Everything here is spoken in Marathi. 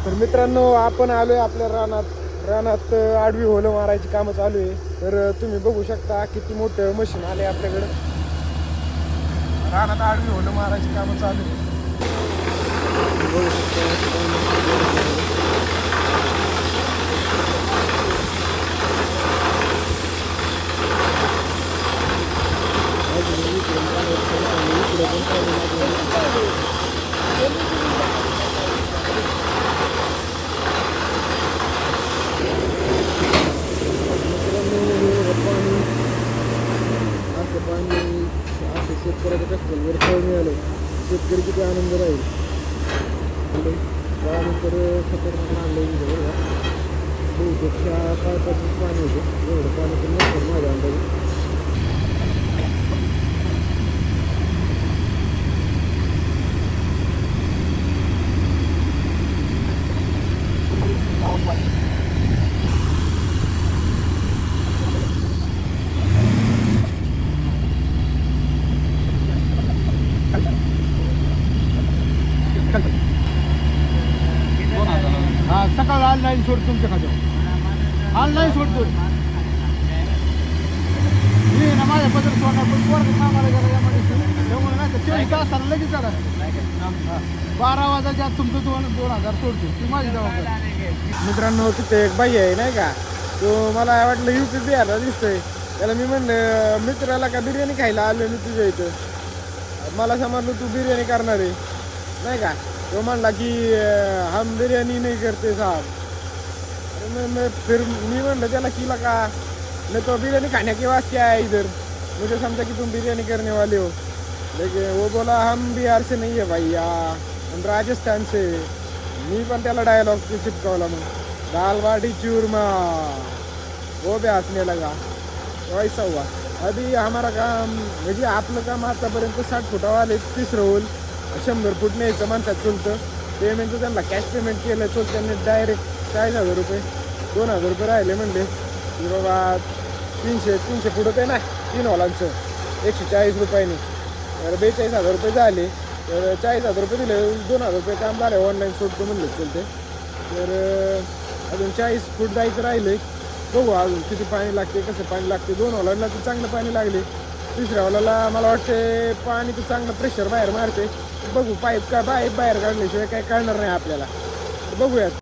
तर मित्रांनो आपण आलोय आपल्या रानात आडवी होलं मारायची कामं चालू आहे. तर तुम्ही बघू शकता किती मोठं मशीन आले आपल्याकडं. रानात आडवी होलं मारायची कामं चालू आहे. बघू शकता शेतकऱ्याच्या कष्टावर फळ मिळालं. शेतकरी किती आनंद राहील. त्यानंतर खतरनाक आणलं बहुतेक 5 पाणी होतं. एवढं पाणी पण नसतं माझ्या अंदाजे. हा सकाळ ऑनलाईन सोड तुमच्या खात्यावर ऑनलाईन सोडतो मी ना माझ्या पत्र सोडणार पण पोरं कामाला गेला यामध्ये त्यामुळे नाही तर 24 तासाला लगेच जरा 12 वाजायच्या आत तुमचं 2000 सोडतो ती माझी जबाबदारी. मित्रांनो तिथे एक बाई आहे नाही का, तो मला वाटलं युपी बिहारला दिसतोय. त्याला मी म्हणलं मित्राला का बिर्याणी खायला आलो मी तुझ्या इथं. मला समजलं तू बिर्याणी करणार आहे नाही का. तो म्हणला की हम बिर्याणी नहीं करते साहब. अरे फिर मी म्हणलं त्याला की का मैं तो बिरयानी खाने के वास्ते आया इधर, मुझे समझा कि तुम बिरयानी करने वाले हो. लेकिन वो बोला हम बिहार से नहीं है भैया, हम राजस्थान से. मी पण त्याला डायलॉग चिपकावला मग दाल बाटी चूरमा. वो भी हंसने लगा. वैसा हुआ. अभी हमारा काम म्हणजे आपलं काम आतापर्यंत 60 फुटावाले 30 रोल 100 फूट न्यायचं माणसात चलतं. पेमेंटचं त्यांना कॅश पेमेंट केलं चल त्यांनी डायरेक्ट 40,000 रुपये 2,000 रुपये राहिले म्हणले की बाबा 300 फूट होते ना 3 हॉलांचं 140 रुपयाने. तर 42,000 रुपये झाले. तर 40,000 रुपये दिले 2,000 रुपये काम झाले. ऑनलाईन सोडतो म्हणले चलते. तर अजून 40 फूट जायचं राहिले. बघू अजून किती पाणी लागते कसं पाणी लागते. 2 हॉलांना तर चांगलं पाणी लागले. 3ऱ्या हॉलाला मला वाटते पाणी तर चांगलं प्रेशर बाहेर मारते. बघू पाईप बाहेर काढल्याशिवाय काही कळणार नाही आपल्याला. बघूयात